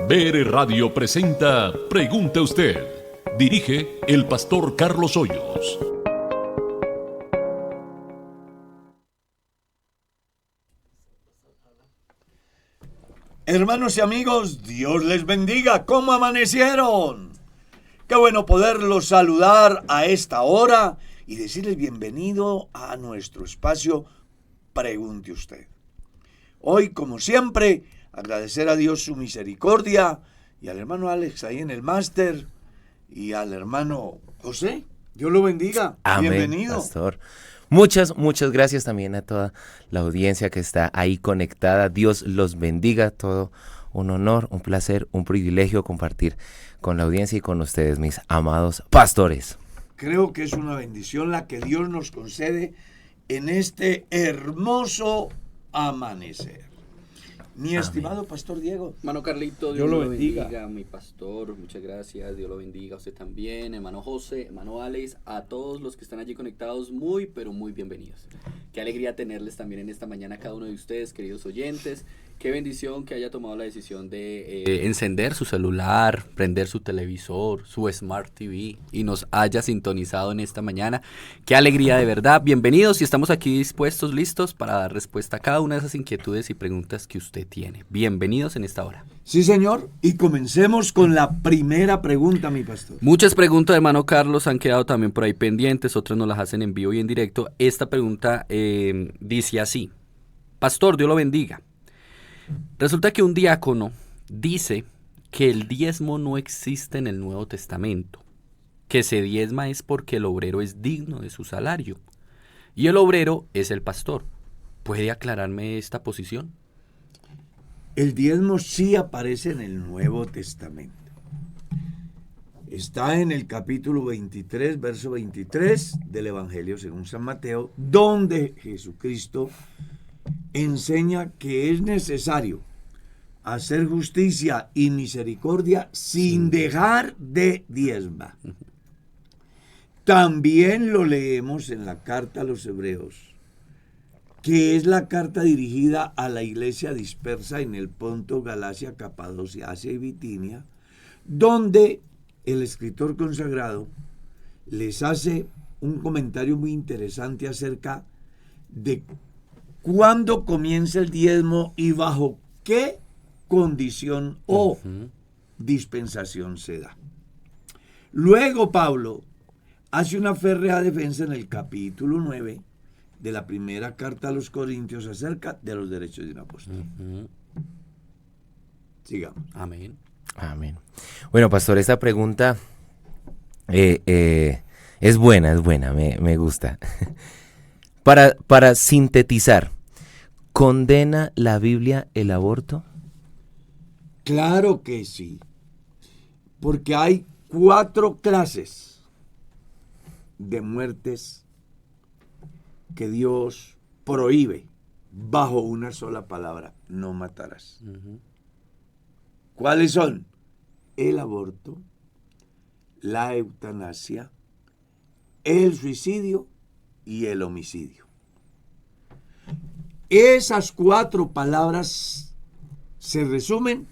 BR Radio presenta Pregunte Usted. Dirige el pastor Carlos Hoyos. Hermanos y amigos, Dios les bendiga. ¿Cómo amanecieron? Qué bueno poderlos saludar a esta hora y decirles bienvenido a nuestro espacio Pregunte Usted. Hoy, como siempre, agradecer a Dios su misericordia y al hermano Alex ahí en el máster y al hermano José. Dios lo bendiga. Amén, Bienvenido. pastor. Muchas gracias también a toda la audiencia que está ahí conectada. Dios los bendiga. Todo un honor, un placer, un privilegio compartir con la audiencia y con ustedes, mis amados pastores. Creo que es una bendición la que Dios nos concede en este hermoso amanecer. Mi estimado pastor Diego. Hermano Carlito, Dios lo bendiga, mi pastor, muchas gracias, Dios lo bendiga a usted también, hermano José, hermano Alex, a todos los que están allí conectados, pero muy bienvenidos. Qué alegría tenerles también en esta mañana a cada uno de ustedes, queridos oyentes. Qué bendición que haya tomado la decisión de encender su celular, prender su televisor, su Smart TV y nos haya sintonizado en esta mañana. Qué alegría de verdad. Bienvenidos y estamos aquí dispuestos, listos para dar respuesta a cada una de esas inquietudes y preguntas que usted tiene. Bienvenidos en esta hora. Sí, señor. Y comencemos con la primera pregunta, mi pastor. Muchas preguntas, hermano Carlos, han quedado también por ahí pendientes. Otras nos las hacen en vivo y en directo. Esta pregunta dice así. Pastor, Dios lo bendiga. Resulta que un diácono dice que el diezmo no existe en el Nuevo Testamento, que se diezma es porque el obrero es digno de su salario y el obrero es el pastor. ¿Puede aclararme esta posición? El diezmo sí aparece en el Nuevo Testamento. Está en el capítulo 23, verso 23 del Evangelio según San Mateo, donde Jesucristo enseña que es necesario hacer justicia y misericordia sin dejar de diezmar. También lo leemos en la carta a los Hebreos, que es la carta dirigida a la iglesia dispersa en el Ponto, Galacia, Capadocia, Asia y Bitinia, donde el escritor consagrado les hace un comentario muy interesante acerca de cuándo comienza el diezmo y bajo qué condición o dispensación se da. Luego Pablo hace una férrea defensa en el capítulo 9 de la primera carta a los Corintios acerca de los derechos de un apóstol. Sigamos. Amén. Amén. Bueno, pastor, esta pregunta es buena, me gusta. Para sintetizar, ¿condena la Biblia el aborto? Claro que sí, porque hay 4 clases de muertes que Dios prohíbe bajo una sola palabra: no matarás. ¿Cuáles son? El aborto, la eutanasia, el suicidio y el homicidio. Esas 4 palabras se resumen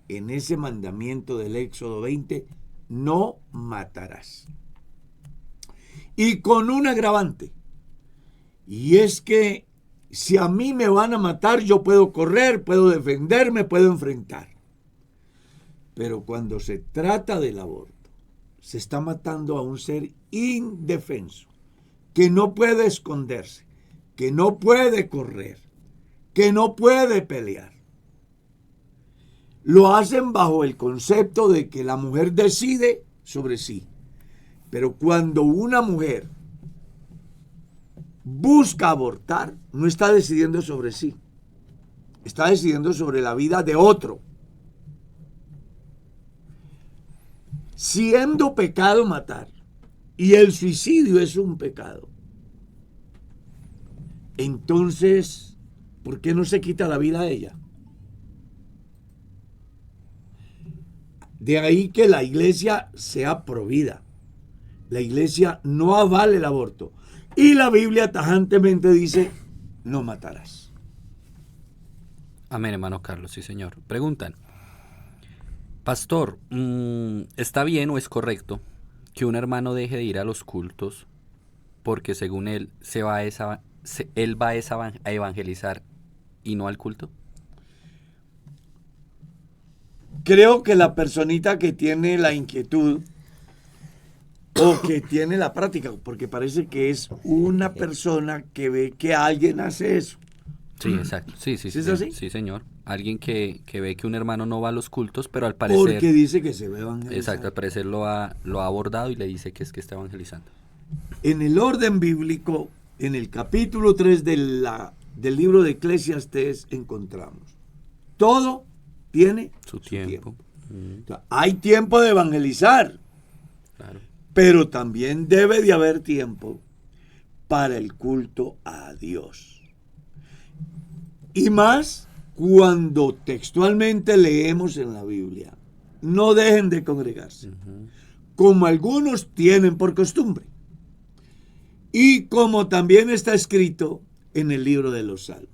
en ese mandamiento del Éxodo 20: no matarás. Y con un agravante, y es que si a mí me van a matar, yo puedo correr, puedo defenderme, puedo enfrentar. Pero cuando se trata del aborto, se está matando a un ser indefenso, que no puede esconderse, que no puede correr, que no puede pelear. Lo hacen bajo el concepto de que la mujer decide sobre sí. Pero cuando una mujer busca abortar, no está decidiendo sobre sí, está decidiendo sobre la vida de otro. Siendo pecado matar, y el suicidio es un pecado, entonces, ¿por qué no se quita la vida a ella? De ahí que la iglesia sea provida. La iglesia no avala el aborto. Y la Biblia tajantemente dice: no matarás. Amén, hermano Carlos, sí señor. Preguntan, Pastor, ¿está bien o es correcto que un hermano deje de ir a los cultos porque según él él va a evangelizar y no al culto? Creo que la personita que tiene la inquietud o que tiene la práctica, porque parece que es una persona que ve que alguien hace eso. Sí, exacto. Sí, ¿Sí es así? Sí, señor. Alguien que ve que un hermano no va a los cultos, pero al parecer... Porque dice que se ve evangelizar. Exacto, al parecer lo ha abordado y le dice que es que está evangelizando. En el orden bíblico, en el capítulo 3 del libro de Eclesiastés, encontramos: todo tiene Su tiempo. O sea, hay tiempo de evangelizar, Claro. pero también debe de haber tiempo para el culto a Dios. Y más cuando textualmente leemos en la Biblia: no dejen de congregarse, como algunos tienen por costumbre, y como también está escrito en el libro de los Salmos: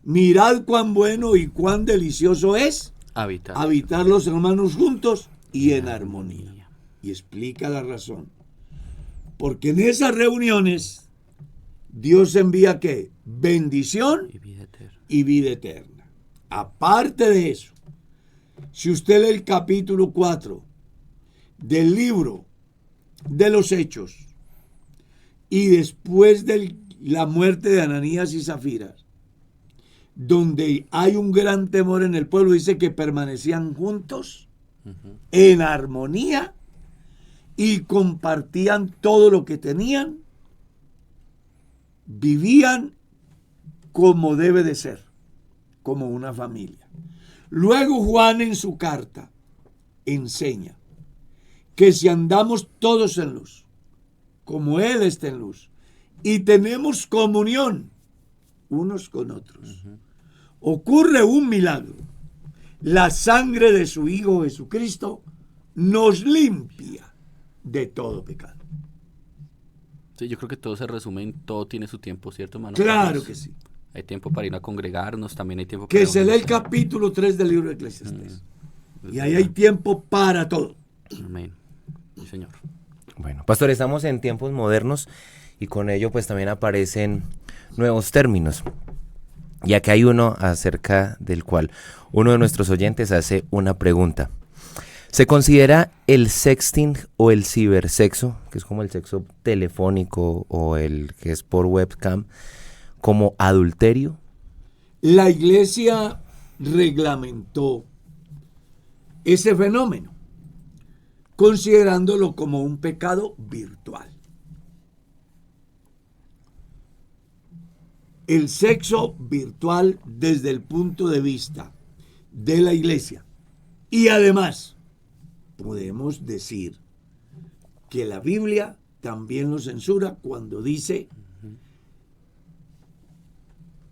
mirad cuán bueno y cuán delicioso es habitar los hermanos juntos y en armonía. Y explica la razón. Porque en esas reuniones Dios envía ¿qué? Bendición y vida eterna. Aparte de eso, si usted lee el capítulo 4 del libro de los Hechos, y después de la muerte de Ananías y Zafira, donde hay un gran temor en el pueblo, dice que permanecían juntos, en armonía, y compartían todo lo que tenían, vivían como debe de ser, como una familia. Luego Juan en su carta enseña que si andamos todos en luz, como Él está en luz, y tenemos comunión unos con otros, ocurre un milagro. La sangre de su Hijo Jesucristo nos limpia de todo pecado. Sí, yo creo que todo se resume en todo tiene su tiempo, ¿cierto, hermano? Claro que sí. Hay tiempo para ir a congregarnos, también hay tiempo Que para... se lee el capítulo 3 del libro de Eclesiastés. Y ahí hay tiempo para todo. Amén. Sí, señor. Bueno, pastor, estamos en tiempos modernos y con ello pues también aparecen nuevos términos. Y aquí hay uno acerca del cual uno de nuestros oyentes hace una pregunta. ¿Se considera el sexting o el cibersexo, que es como el sexo telefónico o el que es por webcam, como adulterio? La iglesia reglamentó ese fenómeno, considerándolo como un pecado virtual. El sexo virtual desde el punto de vista de la iglesia. Y además, podemos decir que la Biblia también lo censura cuando dice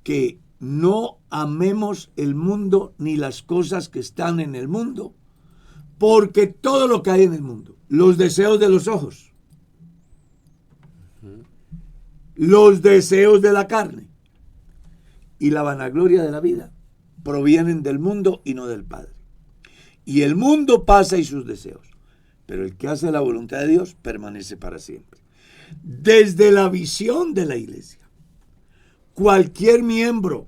que no amemos el mundo ni las cosas que están en el mundo, porque todo lo que hay en el mundo, los deseos de los ojos, los deseos de la carne y la vanagloria de la vida, provienen del mundo y no del Padre. Y el mundo pasa y sus deseos, pero el que hace la voluntad de Dios permanece para siempre. Desde la visión de la iglesia, cualquier miembro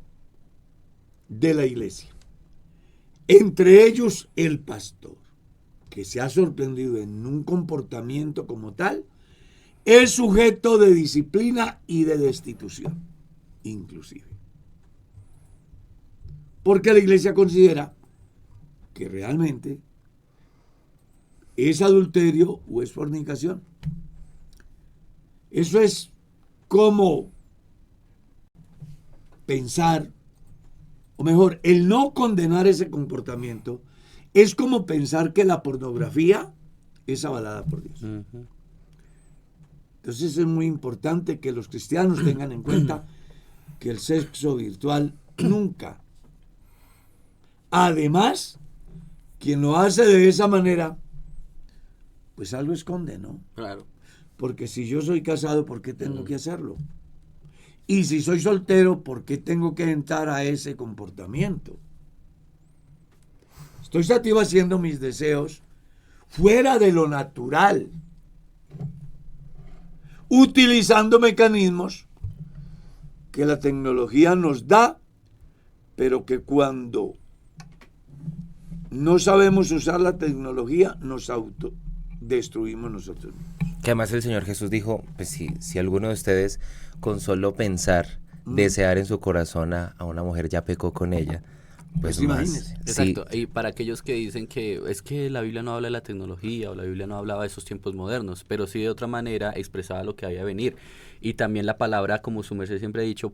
de la iglesia, entre ellos el pastor, que se ha sorprendido en un comportamiento como tal, es sujeto de disciplina y de destitución, inclusive. Porque la iglesia considera que realmente es adulterio o es fornicación. Eso es como pensar, o mejor, el no condenar ese comportamiento es como pensar que la pornografía es avalada por Dios. Entonces es muy importante que los cristianos tengan en cuenta que el sexo virtual nunca. Además, quien lo hace de esa manera, pues algo esconde, ¿no? Claro. Porque si yo soy casado, ¿por qué tengo que hacerlo? Y si soy soltero, ¿por qué tengo que entrar a ese comportamiento? Estoy satisfaciendo mis deseos fuera de lo natural, utilizando mecanismos que la tecnología nos da, pero que cuando no sabemos usar la tecnología nos autodestruimos nosotros mismos. Que además el Señor Jesús dijo, pues si alguno de ustedes con solo pensar, desear en su corazón a una mujer ya pecó con ella, pues más. Exacto, y para aquellos que dicen que es que la Biblia no habla de la tecnología o la Biblia no hablaba de esos tiempos modernos, pero sí de otra manera expresaba lo que había de venir. Y también la palabra, como su merced siempre ha dicho,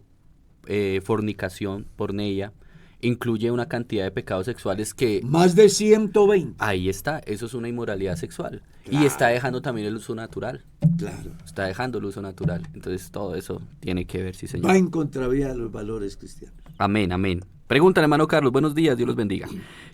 fornicación, porneia, incluye una cantidad de pecados sexuales que... Más de 120. Ahí está, eso es una inmoralidad sexual. Claro. Y está dejando también el uso natural. Claro. Está dejando el uso natural. Entonces todo eso tiene que ver, sí señor. Va en contravía de los valores cristianos. Amén, amén. Pregúntale, hermano Carlos, buenos días, Dios los bendiga.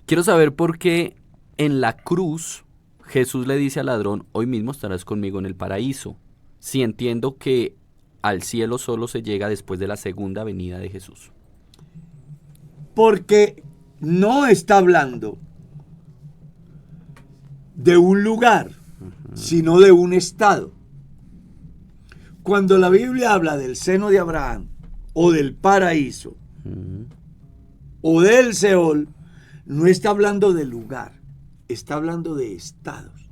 Quiero saber por qué en la cruz Jesús le dice al ladrón, hoy mismo estarás conmigo en el paraíso. Si entiendo que al cielo solo se llega después de la segunda venida de Jesús. Porque no está hablando de un lugar, sino de un estado. Cuando la Biblia habla del seno de Abraham, o del paraíso, o del Seol, no está hablando de lugar, está hablando de estados.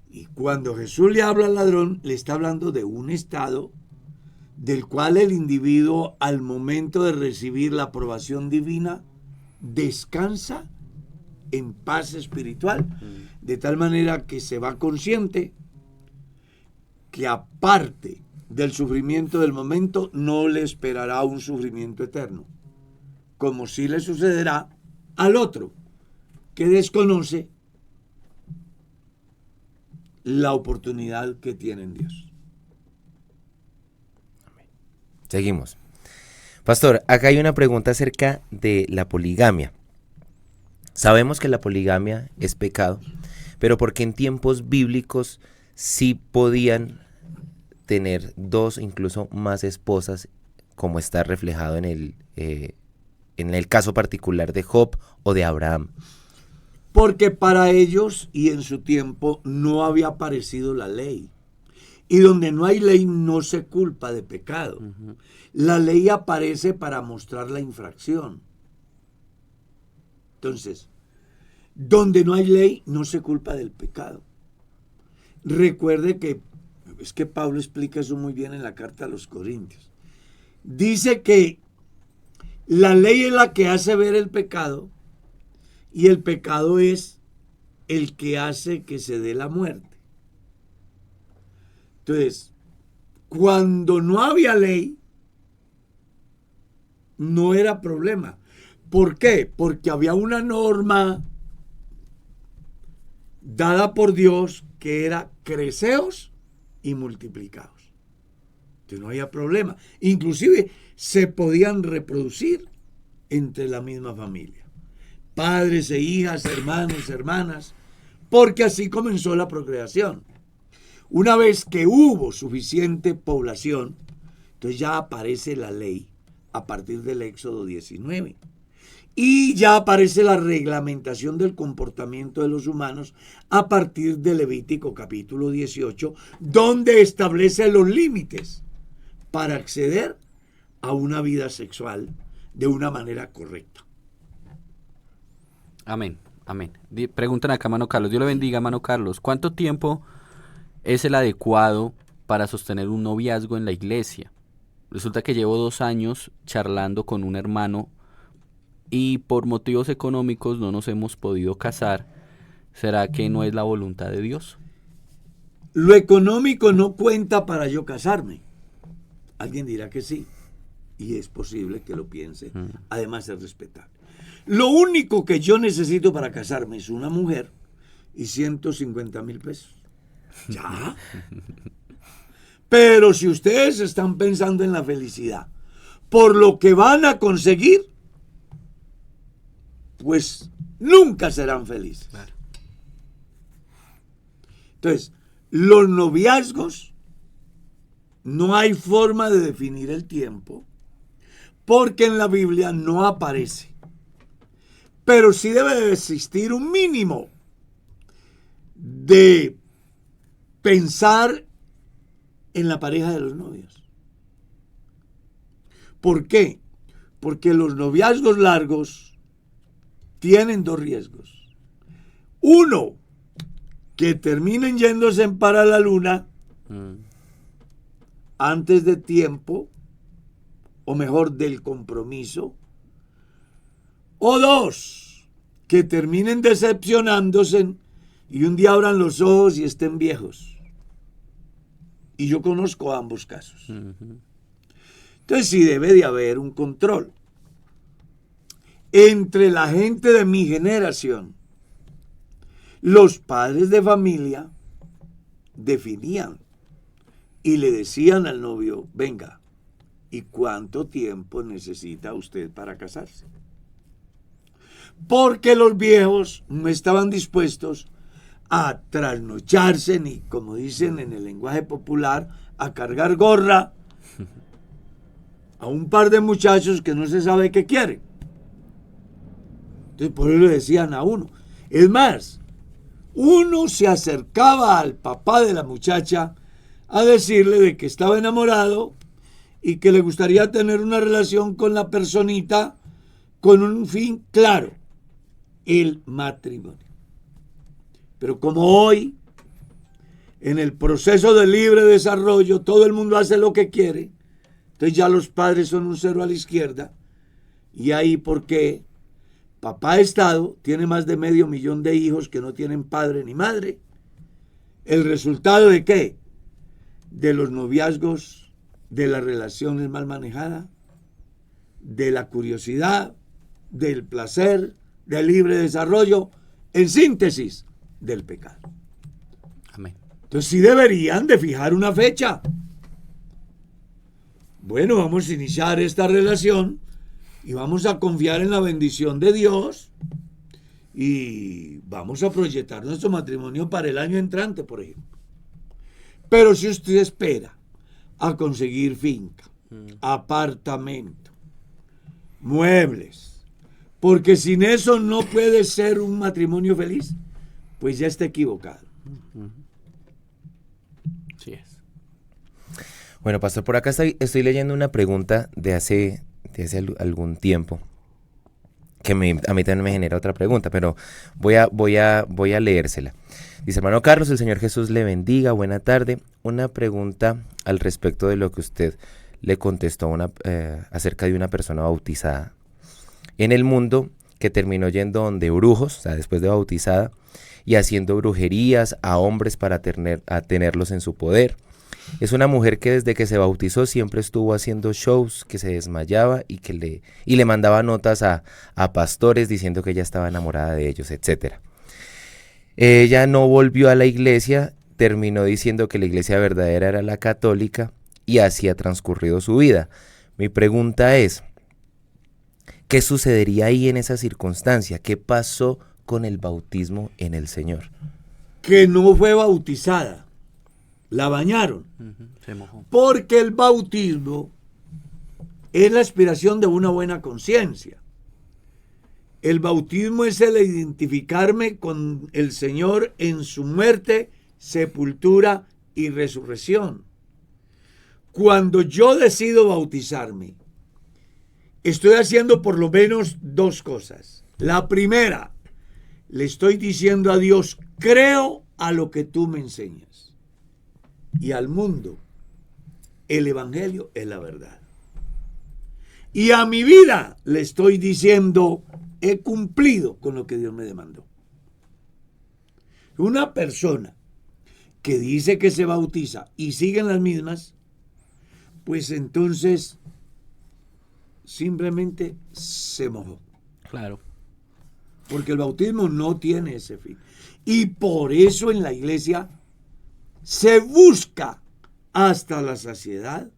Y cuando Jesús le habla al ladrón, le está hablando de un estado del cual el individuo, al momento de recibir la aprobación divina, descansa en paz espiritual, de tal manera que se va consciente que aparte del sufrimiento del momento, no le esperará un sufrimiento eterno, como sí le sucederá al otro, que desconoce la oportunidad que tiene en Dios. Seguimos. Pastor, acá hay una pregunta acerca de la poligamia. Sabemos que la poligamia es pecado, pero porque en tiempos bíblicos sí podían tener dos, incluso más esposas, como está reflejado en el caso particular de Job o de Abraham. Porque para ellos y en su tiempo no había aparecido la ley. Y donde no hay ley no se culpa de pecado. La ley aparece para mostrar la infracción. Entonces, donde no hay ley no se culpa del pecado. Recuerde que, es que Pablo explica eso muy bien en la carta a los Corintios. Dice que la ley es la que hace ver el pecado y el pecado es el que hace que se dé la muerte. Entonces, cuando no había ley, no era problema. ¿Por qué? Porque había una norma dada por Dios que era creceos y multiplicaos. Entonces no había problema. Inclusive se podían reproducir entre la misma familia. Padres e hijas, hermanos, hermanas, porque así comenzó la procreación. Una vez que hubo suficiente población, entonces ya aparece la ley a partir del Éxodo 19. Y ya aparece la reglamentación del comportamiento de los humanos a partir de Levítico capítulo 18, donde establece los límites para acceder a una vida sexual de una manera correcta. Amén, amén. Preguntan acá, hermano Carlos. Dios lo bendiga, hermano Carlos. ¿Cuánto tiempo es el adecuado para sostener un noviazgo en la iglesia? Resulta que llevo 2 años charlando con un hermano y por motivos económicos no nos hemos podido casar. ¿Será que no es la voluntad de Dios? Lo económico no cuenta para yo casarme. Alguien dirá que sí, y es posible que lo piense. Además es respetable. Lo único que yo necesito para casarme es una mujer y 150,000 pesos. ¿Ya? Pero si ustedes están pensando en la felicidad por lo que van a conseguir, pues nunca serán felices. Claro. Entonces, los noviazgos, no hay forma de definir el tiempo, porque en la Biblia no aparece Pero sí debe de existir un mínimo de pensar en la pareja de los novios. ¿Por qué? Porque los noviazgos largos tienen dos riesgos. Uno, que terminen yéndose para la luna antes de tiempo, o mejor, del compromiso. O dos, que terminen decepcionándose y un día abran los ojos y estén viejos. Y yo conozco ambos casos. Entonces sí debe de haber un control. Entre la gente de mi generación, los padres de familia definían y le decían al novio, venga, ¿y cuánto tiempo necesita usted para casarse? Porque los viejos no estaban dispuestos a trasnocharse ni, como dicen en el lenguaje popular, a cargar gorra a un par de muchachos que no se sabe qué quieren. Entonces por eso le decían a uno. Es más, uno se acercaba al papá de la muchacha a decirle de que estaba enamorado y que le gustaría tener una relación con la personita con un fin claro, el matrimonio. Pero como hoy, en el proceso de libre desarrollo, todo el mundo hace lo que quiere, entonces ya los padres son un cero a la izquierda, y ahí porque papá Estado tiene más de 500,000 de hijos que no tienen padre ni madre. ¿El resultado de qué? De los noviazgos, de las relaciones mal manejadas, de la curiosidad, del placer, del libre desarrollo, en síntesis, del pecado. Amén. Entonces sí deberían de fijar una fecha. Bueno, vamos a iniciar esta relación y vamos a confiar en la bendición de Dios y vamos a proyectar nuestro matrimonio para el año entrante, por ejemplo. Pero si usted espera a conseguir finca, apartamento, muebles, porque sin eso no puede ser un matrimonio feliz, pues ya está equivocado. Sí es. Bueno, pastor, por acá estoy leyendo una pregunta de hace algún tiempo que a mí también me genera otra pregunta, pero voy a leérsela. Dice, hermano Carlos, el Señor Jesús le bendiga, buena tarde. Una pregunta al respecto de lo que usted le contestó acerca de una persona bautizada en el mundo que terminó yendo donde brujos, o sea, después de bautizada, y haciendo brujerías a hombres para tenerlos en su poder. Es una mujer que desde que se bautizó siempre estuvo haciendo shows, que se desmayaba y le mandaba notas a pastores diciendo que ella estaba enamorada de ellos, etc. Ella no volvió a la iglesia, terminó diciendo que la iglesia verdadera era la católica y así ha transcurrido su vida. Mi pregunta es, ¿qué sucedería ahí en esa circunstancia? ¿Qué pasó con el bautismo en el Señor? Que no fue bautizada. La bañaron. Se mojó. Porque el bautismo es la aspiración de una buena conciencia. El bautismo es el identificarme con el Señor en su muerte, sepultura y resurrección. Cuando yo decido bautizarme, estoy haciendo por lo menos dos cosas. La primera, le estoy diciendo a Dios, creo a lo que tú me enseñas. Y al mundo, el evangelio es la verdad. Y a mi vida le estoy diciendo, he cumplido con lo que Dios me demandó. Una persona que dice que se bautiza y siguen las mismas, pues entonces simplemente se mojó. Claro. Porque el bautismo no tiene ese fin. Y por eso en la iglesia se busca hasta la saciedad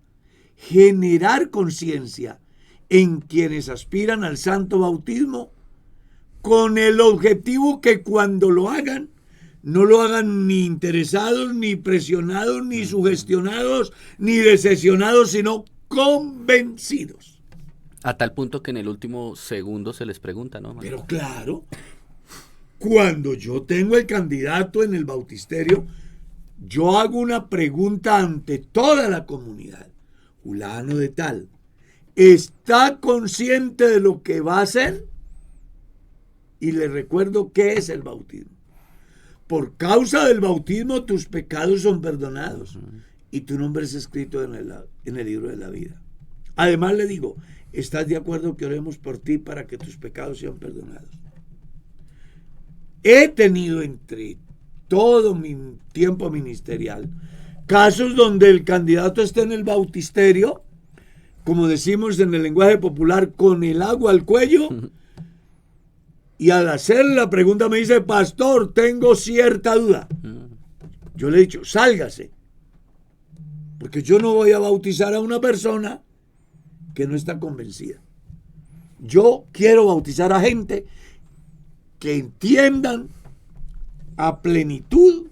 generar conciencia en quienes aspiran al santo bautismo con el objetivo que cuando lo hagan, no lo hagan ni interesados, ni presionados, ni sugestionados, ni decepcionados, sino convencidos. A tal punto que en el último segundo se les pregunta, ¿no? Pero claro, cuando yo tengo el candidato en el bautisterio, yo hago una pregunta ante toda la comunidad. Fulano de tal, ¿está consciente de lo que va a hacer? Y le recuerdo qué es el bautismo. Por causa del bautismo tus pecados son perdonados y tu nombre es escrito en el libro de la vida. Además le digo, ¿estás de acuerdo que oremos por ti para que tus pecados sean perdonados? He tenido entre todo mi tiempo ministerial casos donde el candidato está en el bautisterio, como decimos en el lenguaje popular, con el agua al cuello, y al hacer la pregunta me dice, pastor, tengo cierta duda. Yo le he dicho, sálgase, porque yo no voy a bautizar a una persona que no está convencida. Yo quiero bautizar a gente que entiendan a plenitud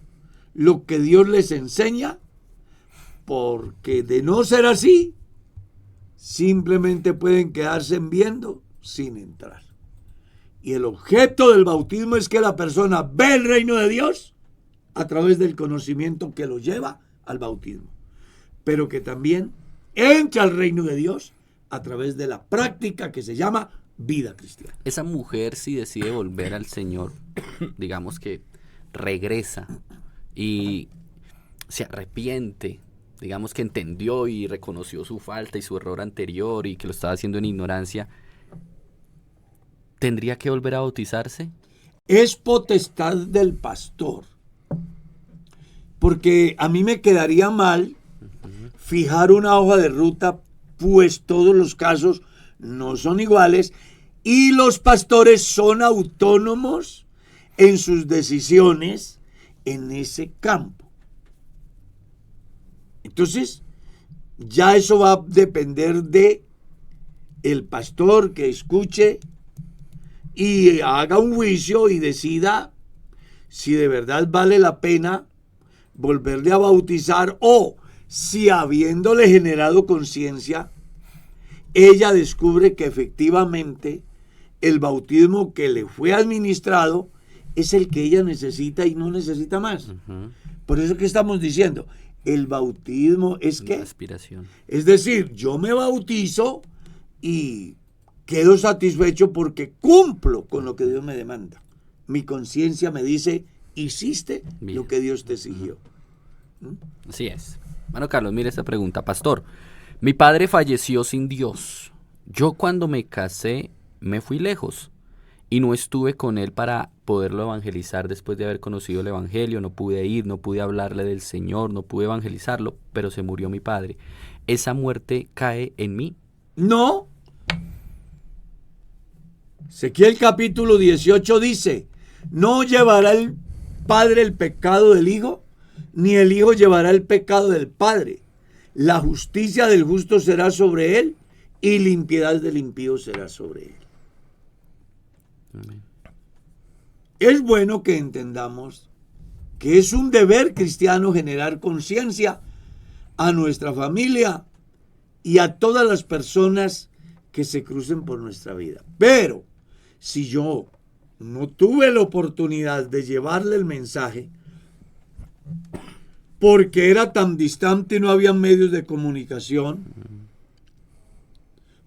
lo que Dios les enseña, porque de no ser así, simplemente pueden quedarse viendo sin entrar. Y el objeto del bautismo es que la persona ve el reino de Dios a través del conocimiento que lo lleva al bautismo, pero que también entra al reino de Dios a través de la práctica que se llama vida cristiana. Esa mujer, si decide volver al Señor, digamos que regresa y se arrepiente, digamos que entendió y reconoció su falta y su error anterior y que lo estaba haciendo en ignorancia, ¿tendría que volver a bautizarse? Es potestad del pastor, porque a mí me quedaría mal fijar una hoja de ruta, pues todos los casos no son iguales y los pastores son autónomos en sus decisiones en ese campo. Entonces, ya eso va a depender de el pastor que escuche y haga un juicio y decida si de verdad vale la pena volverle a bautizar o si habiéndole generado conciencia, ella descubre que efectivamente el bautismo que le fue administrado es el que ella necesita y no necesita más. Por eso que estamos diciendo, el bautismo es que aspiración. Es decir, yo me bautizo y quedo satisfecho porque cumplo con lo que Dios me demanda. Mi conciencia me dice, hiciste Bien. lo que Dios te exigió. Así es. Hermano Carlos, mire esta pregunta. Pastor, mi padre falleció sin Dios. Yo cuando me casé me fui lejos y no estuve con él para poderlo evangelizar después de haber conocido el evangelio. No pude ir, no pude hablarle del Señor, no pude evangelizarlo, pero se murió mi padre. ¿Esa muerte cae en mí? No. Ezequiel capítulo 18 dice, no llevará el padre el pecado del hijo, ni el hijo llevará el pecado del padre. La justicia del justo será sobre él, y la impiedad del impío será sobre él. Amén. Es bueno que entendamos que es un deber cristiano generar conciencia a nuestra familia y a todas las personas que se crucen por nuestra vida. Pero si yo no tuve la oportunidad de llevarle el mensaje porque era tan distante y no había medios de comunicación,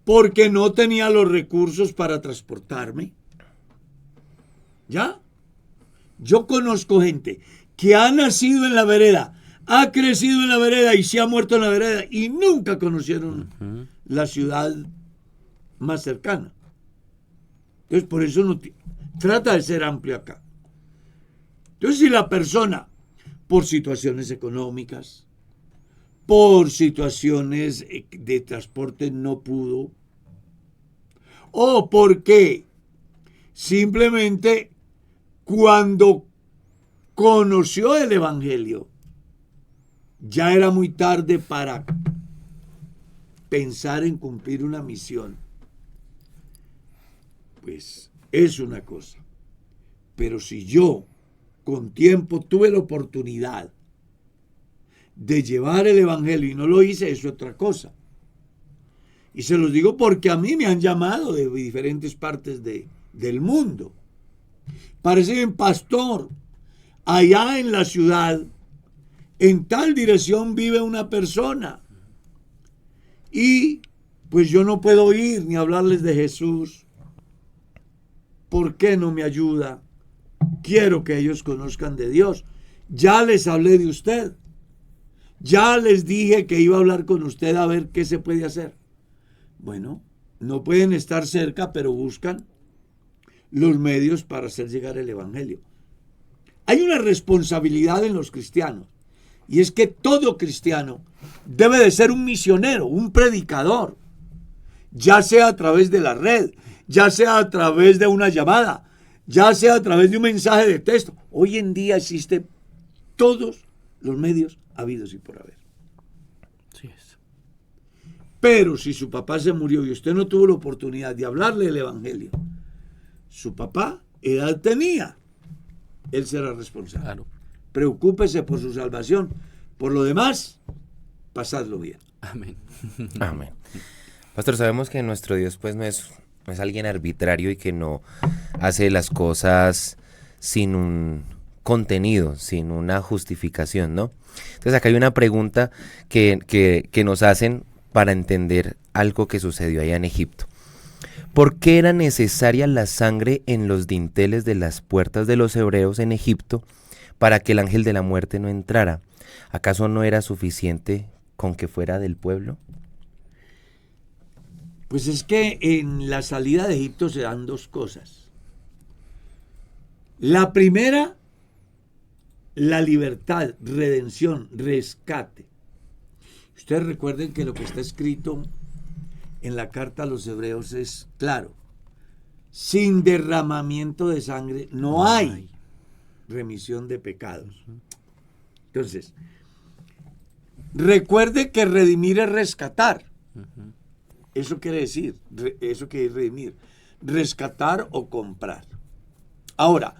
porque no tenía los recursos para transportarme, ¿ya? Yo conozco gente que ha nacido en la vereda, ha crecido en la vereda y se ha muerto en la vereda y nunca conocieron la ciudad más cercana. Entonces, por eso no trata de ser amplio acá. Entonces, si la persona, por situaciones económicas, por situaciones de transporte no pudo, o porque simplemente cuando conoció el evangelio ya era muy tarde para pensar en cumplir una misión, pues es una cosa. Pero si yo con tiempo tuve la oportunidad de llevar el evangelio y no lo hice, eso es otra cosa. Y se los digo porque a mí me han llamado de diferentes partes del mundo. Parece pastor, allá en la ciudad, en tal dirección vive una persona. Y pues yo no puedo ir ni hablarles de Jesús. ¿Por qué no me ayuda? Quiero que ellos conozcan de Dios. Ya les hablé de usted. Ya les dije que iba a hablar con usted a ver qué se puede hacer. Bueno, no pueden estar cerca, pero buscan los medios para hacer llegar el evangelio. Hay una responsabilidad en los cristianos, y es que todo cristiano debe de ser un misionero, un predicador, ya sea a través de la red, ya sea a través de una llamada, ya sea a través de un mensaje de texto. Hoy en día existen todos los medios habidos y por haber. Sí es. Pero si su papá se murió y usted no tuvo la oportunidad de hablarle del evangelio, su papá edad tenía, él será responsable. Claro. Preocúpese por su salvación. Por lo demás, pasadlo bien. Amén. Amén. Pastor, sabemos que nuestro Dios pues no es alguien arbitrario y que no hace las cosas sin un contenido, sin una justificación, ¿no? Entonces acá hay una pregunta que nos hacen para entender algo que sucedió allá en Egipto. ¿Por qué era necesaria la sangre en los dinteles de las puertas de los hebreos en Egipto para que el ángel de la muerte no entrara? ¿Acaso no era suficiente con que fuera del pueblo? Pues es que en la salida de Egipto se dan dos cosas. La primera, la libertad, redención, rescate. Ustedes recuerden que lo que está escrito en la carta a los hebreos es claro. Sin derramamiento de sangre no hay remisión de pecados. Entonces, recuerde que redimir es rescatar. Eso quiere decir, eso quiere redimir, rescatar o comprar. Ahora,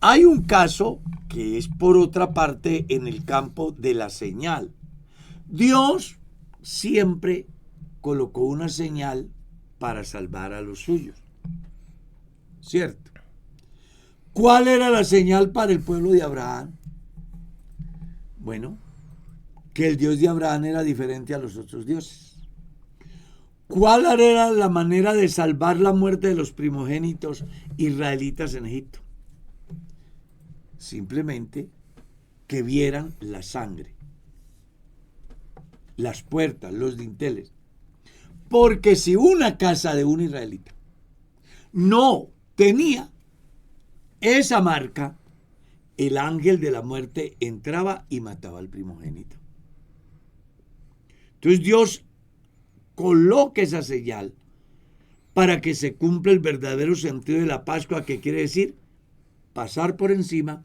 hay un caso que es por otra parte en el campo de la señal. Dios siempre colocó una señal para salvar a los suyos. ¿Cierto? ¿Cuál era la señal para el pueblo de Abraham? Bueno, que el Dios de Abraham era diferente a los otros dioses. ¿Cuál era la manera de salvar la muerte de los primogénitos israelitas en Egipto? Simplemente que vieran la sangre, las puertas, los dinteles. Porque si una casa de un israelita no tenía esa marca, el ángel de la muerte entraba y mataba al primogénito. Entonces Dios coloca esa señal para que se cumpla el verdadero sentido de la Pascua, que quiere decir pasar por encima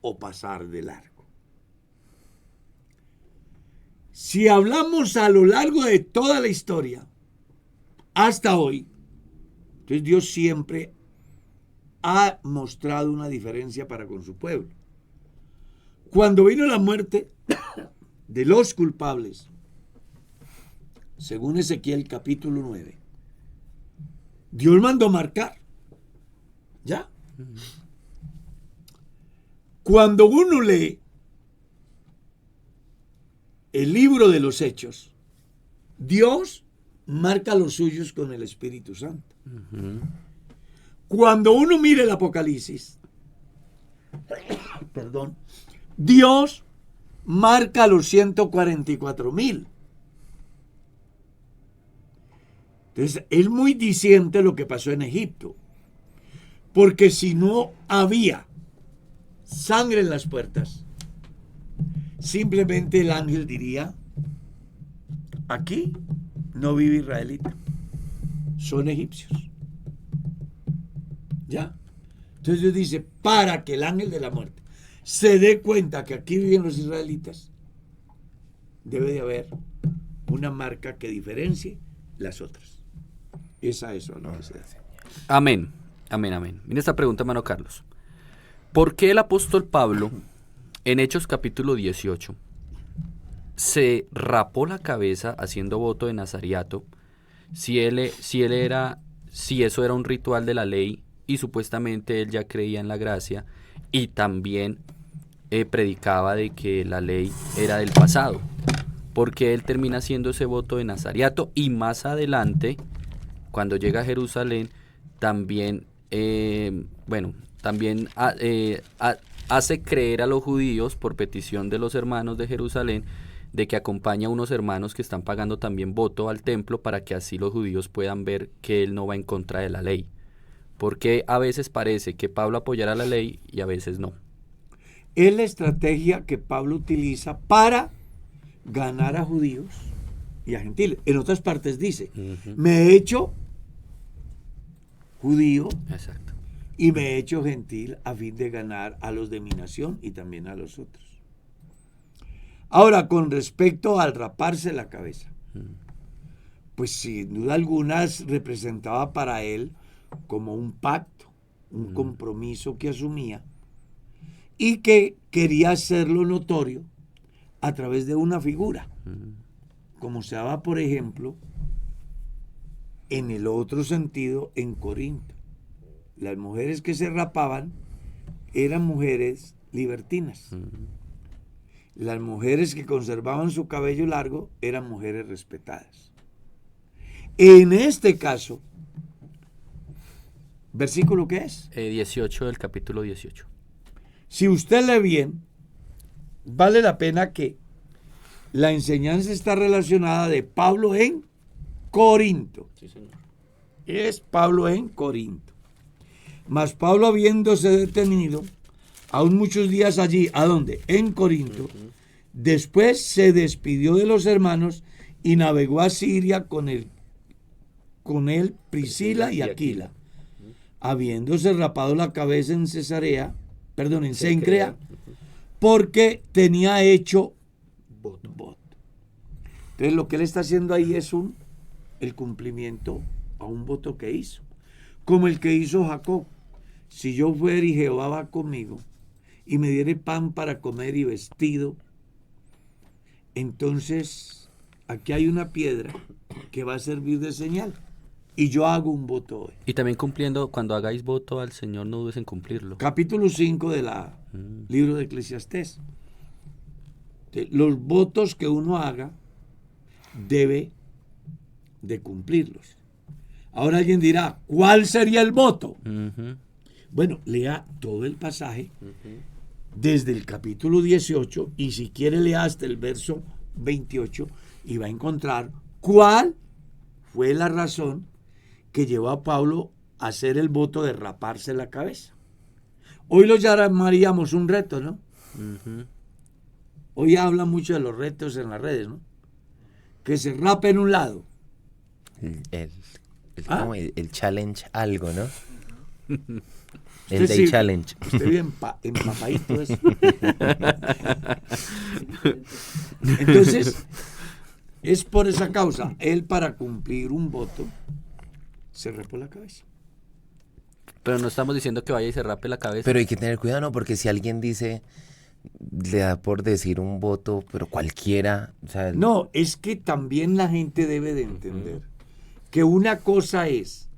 o pasar de largo. Si hablamos a lo largo de toda la historia, hasta hoy, entonces Dios siempre ha mostrado una diferencia para con su pueblo. Cuando vino la muerte de los culpables, según Ezequiel capítulo 9, Dios mandó marcar. ¿Ya? Cuando uno lee el libro de los Hechos, Dios marca los suyos con el Espíritu Santo. Cuando uno mire el Apocalipsis, Dios marca los 144,000. Entonces, es muy diciente lo que pasó en Egipto. Porque si no había sangre en las puertas, simplemente el ángel diría: aquí no vive israelita, son egipcios. ¿Ya? Entonces Dios dice, para que el ángel de la muerte se dé cuenta que aquí viven los israelitas, debe de haber una marca que diferencie las otras. Esa es lo que se hace. Amén, amén, amén. Mira esta pregunta, hermano Carlos. ¿Por qué el apóstol Pablo, en Hechos capítulo 18, se rapó la cabeza haciendo voto de nazariato, si eso era un ritual de la ley, y supuestamente él ya creía en la gracia, y también predicaba de que la ley era del pasado, porque él termina haciendo ese voto de nazariato, y más adelante, cuando llega a Jerusalén, también, hace creer a los judíos, por petición de los hermanos de Jerusalén, de que acompaña a unos hermanos que están pagando también voto al templo, para que así los judíos puedan ver que él no va en contra de la ley. Porque a veces parece que Pablo apoyará la ley y a veces no. Es la estrategia que Pablo utiliza para ganar a judíos y a gentiles. En otras partes dice, me he hecho judío. Exacto. Y me he hecho gentil a fin de ganar a los de mi nación y también a los otros. Ahora, con respecto al raparse la cabeza, pues sin duda alguna representaba para él como un pacto, un compromiso que asumía y que quería hacerlo notorio a través de una figura, como se daba, por ejemplo, en el otro sentido en Corinto. Las mujeres que se rapaban eran mujeres libertinas. Las mujeres que conservaban su cabello largo eran mujeres respetadas. En este caso, ¿versículo qué es? 18 del capítulo 18. Si usted lee bien, vale la pena que la enseñanza está relacionada de Pablo en Corinto. Sí, señor. Es Pablo en Corinto. Mas Pablo, habiéndose detenido aún muchos días allí, ¿a dónde? En Corinto. Después se despidió de los hermanos y navegó a Siria con él Priscila y Aquila, habiéndose rapado la cabeza en Cencrea, porque tenía hecho voto. Entonces lo que él está haciendo ahí es el cumplimiento a un voto que hizo, como el que hizo Jacob. Si yo fuera y Jehová va conmigo y me diere pan para comer y vestido, entonces aquí hay una piedra que va a servir de señal y yo hago un voto hoy. Y también cumpliendo, cuando hagáis voto al Señor, no dudes en cumplirlo. Capítulo 5 del libro de Eclesiastés. Los votos que uno haga debe de cumplirlos. Ahora alguien dirá, ¿cuál sería el voto? Bueno, lea todo el pasaje desde el capítulo 18 y si quiere lea hasta el verso 28 y va a encontrar cuál fue la razón que llevó a Pablo a hacer el voto de raparse la cabeza. Hoy lo llamaríamos un reto, ¿no? Hoy hablan mucho de los retos en las redes, ¿no? Que se rape en un lado. El challenge algo, ¿no? El Usted Day sí, Challenge. Usted bien empapadito eso. Entonces, es por esa causa. Él, para cumplir un voto, se rapó la cabeza. Pero no estamos diciendo que vaya y se rape la cabeza. Pero hay que tener cuidado, ¿no? Porque si alguien dice, le da por decir un voto, pero cualquiera, o sea... No, es que también la gente debe de entender que una cosa es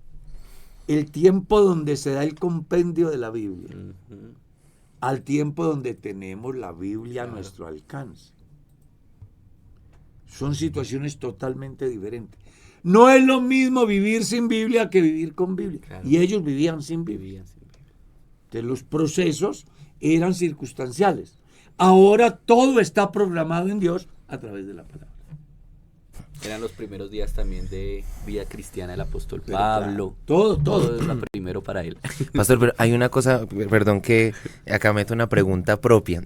el tiempo donde se da el compendio de la Biblia, al tiempo donde tenemos la Biblia a nuestro alcance. Son situaciones totalmente diferentes. No es lo mismo vivir sin Biblia que vivir con Biblia. Claro. Y ellos vivían sin Biblia. Entonces los procesos eran circunstanciales. Ahora todo está programado en Dios a través de la palabra. Eran los primeros días también de vida cristiana del apóstol Pablo. Claro, todo es lo primero para él. Pastor, pero hay una cosa, perdón que acá meto una pregunta propia.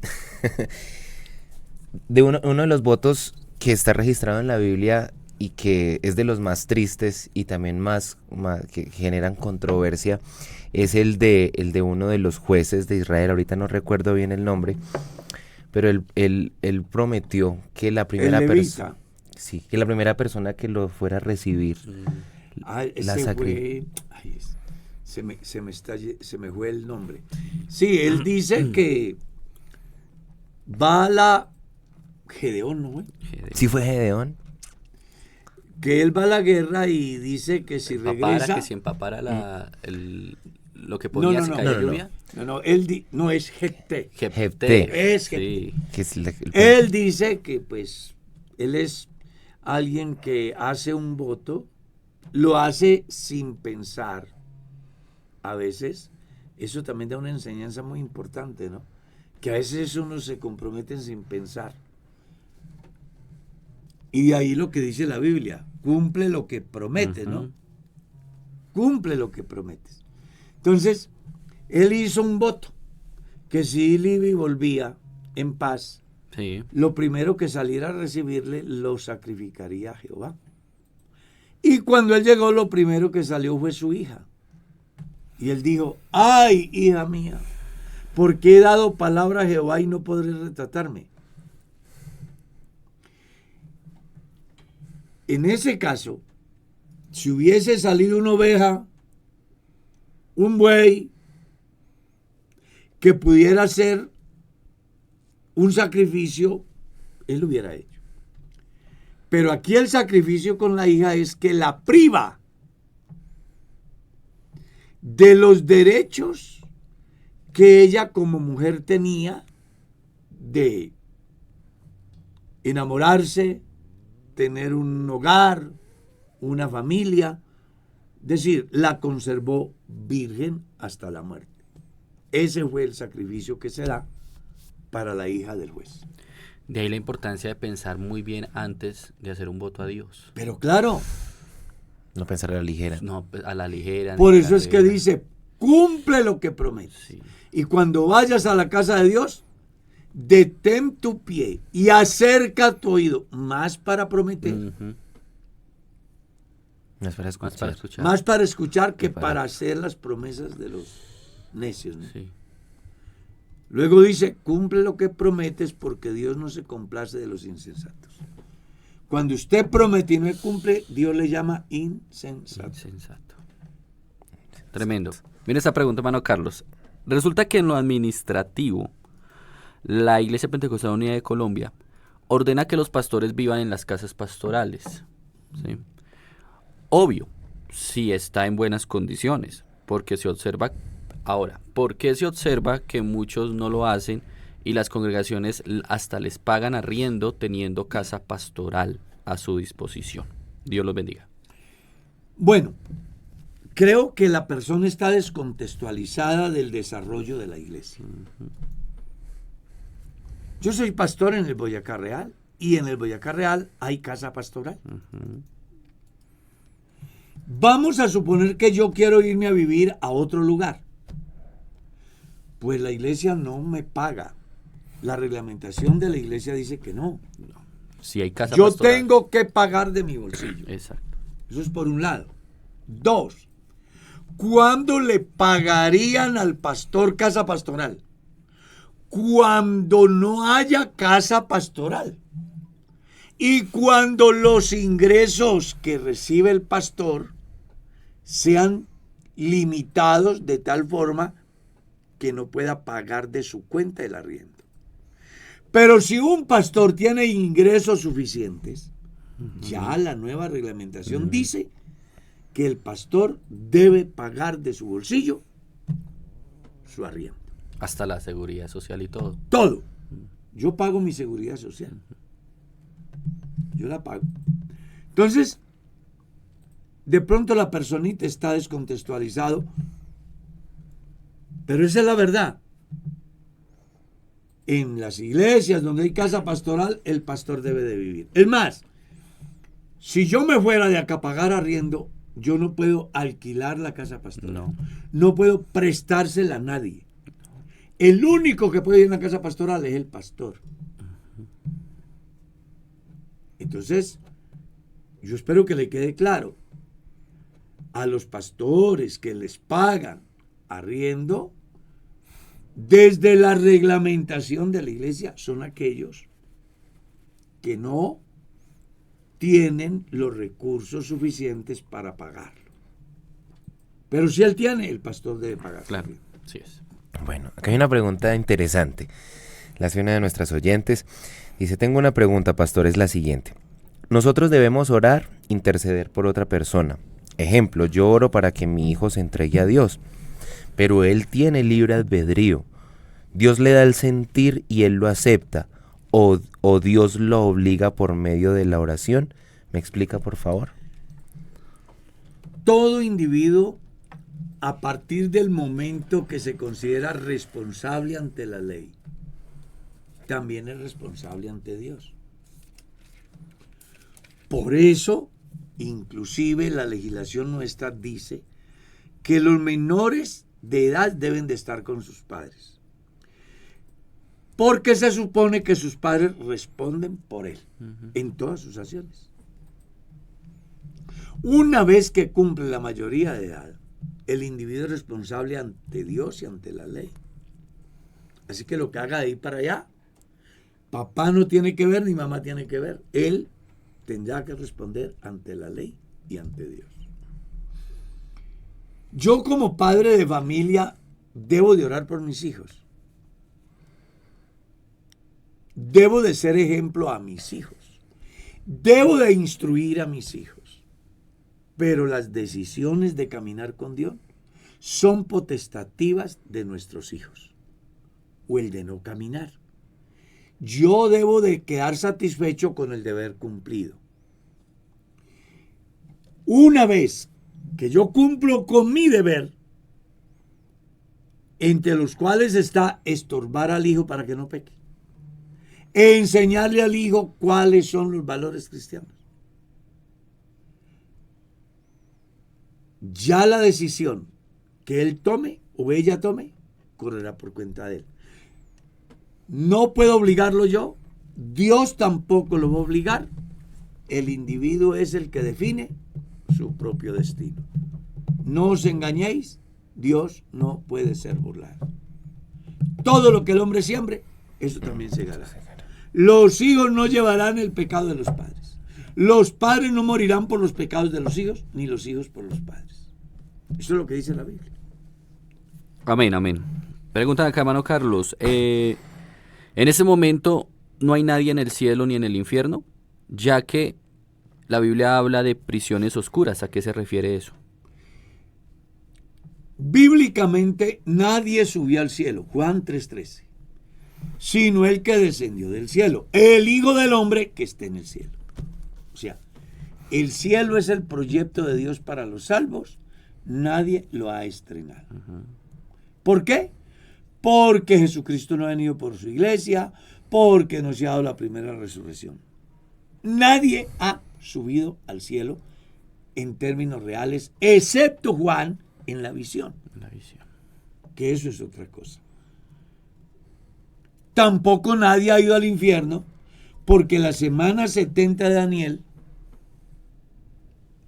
De uno de los votos que está registrado en la Biblia y que es de los más tristes y también más que generan controversia, es el de uno de los jueces de Israel. Ahorita no recuerdo bien el nombre, pero él prometió que la primera persona... Sí, que la primera persona que lo fuera a recibir la sacrificaría. Se me fue el nombre. Sí, él dice que va a la Gedeón, ¿no fue? ¿Sí fue Gedeón? Que él va a la guerra y dice que si regresa... Que si empapara lo que ponía se caía lluvia. No, no es Jefté. Jefté. Es Jefté. Sí. Que es Él dice que pues él es alguien que hace un voto, lo hace sin pensar. A veces, eso también da una enseñanza muy importante, ¿no? Que a veces uno se compromete sin pensar. Y de ahí lo que dice la Biblia, cumple lo que promete, ¿no? Cumple lo que prometes. Entonces, él hizo un voto, que si Libby volvía en paz, Sí. lo primero que saliera a recibirle lo sacrificaría a Jehová. Y cuando él llegó, lo primero que salió fue su hija. Y él dijo, ay, hija mía, ¿por qué he dado palabra a Jehová y no podré retratarme? En ese caso, si hubiese salido una oveja, un buey, que pudiera ser un sacrificio, él lo hubiera hecho. Pero aquí el sacrificio con la hija es que la priva de los derechos que ella como mujer tenía de enamorarse, tener un hogar, una familia, es decir, la conservó virgen hasta la muerte. Ese fue el sacrificio que se da para la hija del juez. De ahí la importancia de pensar muy bien antes de hacer un voto a Dios. Pero claro, No pensar a la ligera. No a la ligera. por ni eso es que carrera. dice, cumple lo que prometes. Sí. Y cuando vayas a la casa de Dios, detén tu pie y acerca tu oído, más para prometer, Ujú. No es para Más escuchar. para escuchar. más para escuchar que Para- para hacer las promesas de los necios, ¿no? Sí. Luego dice, cumple lo que prometes porque Dios no se complace de los insensatos. Cuando usted promete y no cumple, Dios le llama insensato. Insensato. Tremendo. Mira esta pregunta, hermano Carlos. Resulta que en lo administrativo, la Iglesia Pentecostal Unida de Colombia ordena que los pastores vivan en las casas pastorales. ¿Sí? Obvio, si está en buenas condiciones, porque se observa... Ahora, ¿por qué se observa que muchos no lo hacen y las congregaciones hasta les pagan arriendo teniendo casa pastoral a su disposición? Dios los bendiga. Bueno, creo que la persona está descontextualizada del desarrollo de la iglesia. Yo soy pastor en el Boyacá Real y en el Boyacá Real hay casa pastoral. Vamos a suponer que yo quiero irme a vivir a otro lugar. Pues la iglesia no me paga. La reglamentación de la iglesia dice que no. Si hay casa Yo pastoral. tengo que pagar de mi bolsillo. Exacto. Eso es por un lado. Dos, ¿cuándo le pagarían al pastor casa pastoral? Cuando no haya casa pastoral. Y cuando los ingresos que recibe el pastor sean limitados de tal forma que no pueda pagar de su cuenta el arriendo. Pero si un pastor tiene ingresos suficientes, ya la nueva reglamentación dice que el pastor debe pagar de su bolsillo su arriendo. Hasta la seguridad social y todo. Todo. Yo pago mi seguridad social. Yo la pago. Entonces, de pronto la personita está descontextualizado, pero esa es la verdad. En las iglesias donde hay casa pastoral, el pastor debe de vivir. Es más, si yo me fuera de acá a pagar arriendo, yo no puedo alquilar la casa pastoral. No puedo prestársela a nadie. El único que puede ir a una casa pastoral es el pastor. Entonces, yo espero que le quede claro a los pastores que les pagan arriendo, desde la reglamentación de la iglesia, son aquellos que no tienen los recursos suficientes para pagarlo. Pero si él tiene, el pastor debe pagar. Claro, sí es. Bueno, acá hay una pregunta interesante. la hace una de nuestras oyentes. Dice, tengo una pregunta, pastor, es la siguiente. Nosotros debemos orar, interceder por otra persona. Ejemplo, yo oro para que mi hijo se entregue a Dios, pero él tiene libre albedrío. Dios le da el sentir y él lo acepta, o Dios lo obliga por medio de la oración. ¿Me explica, por favor? Todo individuo, a partir del momento que se considera responsable ante la ley, también es responsable ante Dios. Por eso, inclusive la legislación nuestra dice que los menores de edad deben de estar con sus padres, porque se supone que sus padres responden por él en todas sus acciones. Una vez que cumple la mayoría de edad, el individuo es responsable ante Dios y ante la ley. Así que lo que haga de ahí para allá, papá no tiene que ver ni mamá tiene que ver. Él tendrá que responder ante la ley y ante Dios. Yo como padre de familia debo de orar por mis hijos. Debo de ser ejemplo a mis hijos. Debo de instruir a mis hijos. Pero las decisiones de caminar con Dios son potestativas de nuestros hijos. O el de no caminar. Yo debo de quedar satisfecho con el deber cumplido. Una vez que yo cumplo con mi deber, entre los cuales está estorbar al hijo para que no peque, e enseñarle al hijo cuáles son los valores cristianos. Ya la decisión que él tome o ella tome correrá por cuenta de él. No puedo obligarlo yo, Dios tampoco lo va a obligar. El individuo es el que define su propio destino. No os engañéis, Dios no puede ser burlado. Todo lo que el hombre siembre, eso también segará. Los hijos no llevarán el pecado de los padres. Los padres no morirán por los pecados de los hijos, ni los hijos por los padres. Eso es lo que dice la Biblia. Amén, amén. Pregunta acá, hermano Carlos. En ese momento no hay nadie en el cielo ni en el infierno, ya que la Biblia habla de prisiones oscuras. ¿A qué se refiere eso? Bíblicamente nadie subió al cielo, Juan 3:13, sino el que descendió del cielo, el Hijo del Hombre que está en el cielo. O sea, el cielo es el proyecto de Dios para los salvos, nadie lo ha estrenado. ¿Por qué? Porque Jesucristo no ha venido por su iglesia, porque no se ha dado la primera resurrección. Nadie ha subido al cielo en términos reales, excepto Juan en la visión. Que eso es otra cosa. Tampoco nadie ha ido al infierno, porque la semana 70 de Daniel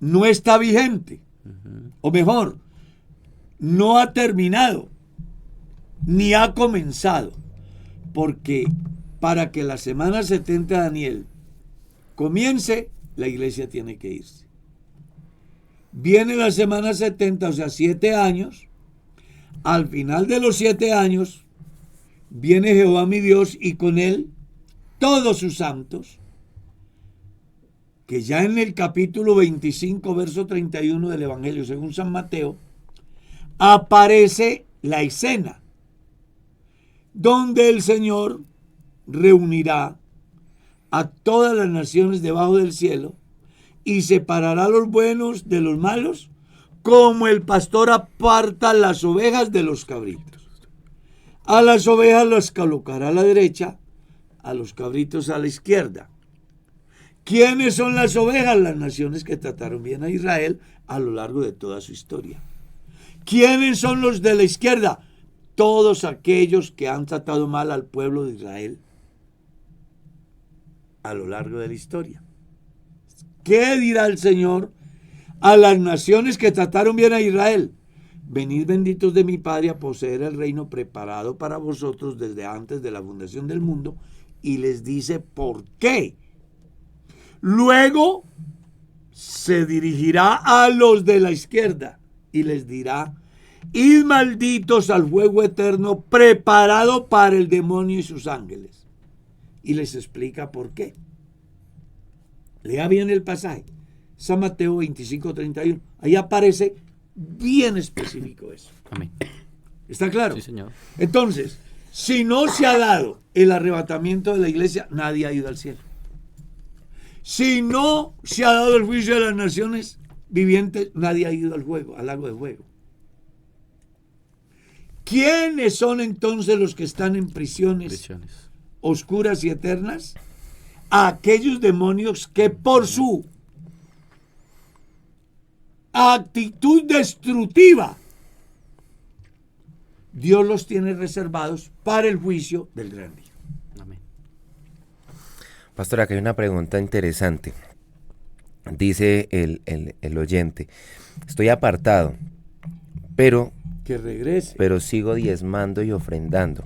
no está vigente. O mejor, no ha terminado, ni ha comenzado. Porque para que la semana 70 de Daniel comience, la iglesia tiene que irse. Viene la semana 70, o sea, 7 años. Al final de los 7 años, viene Jehová mi Dios y con él todos sus santos, que ya en el capítulo 25, verso 31 del Evangelio según San Mateo, aparece la escena donde el Señor reunirá a todas las naciones debajo del cielo y separará a los buenos de los malos, como el pastor aparta las ovejas de los cabritos. A las ovejas las colocará a la derecha, a los cabritos a la izquierda. ¿Quiénes son las ovejas? Las naciones que trataron bien a Israel a lo largo de toda su historia. ¿Quiénes son los de la izquierda? Todos aquellos que han tratado mal al pueblo de Israel a lo largo de la historia. ¿Qué dirá el Señor a las naciones que trataron bien a Israel? Venid benditos de mi Padre a poseer el reino preparado para vosotros desde antes de la fundación del mundo. Y les dice por qué. Luego se dirigirá a los de la izquierda y les dirá: id malditos al fuego eterno preparado para el demonio y sus ángeles. Y les explica por qué. Lea bien el pasaje. San Mateo 25:31. Ahí aparece bien específico eso. Amén. ¿Está claro? Sí, señor. Entonces, si no se ha dado el arrebatamiento de la iglesia, nadie ha ido al cielo. Si no se ha dado el juicio de las naciones vivientes, nadie ha ido al lago de fuego. ¿Quiénes son entonces los que están en prisiones oscuras y eternas? Aquellos demonios que por su actitud destructiva Dios los tiene reservados para el juicio del gran día. Amén. Pastor, acá hay una pregunta interesante. Dice el oyente, estoy apartado, pero Que regrese. pero sigo diezmando y ofrendando.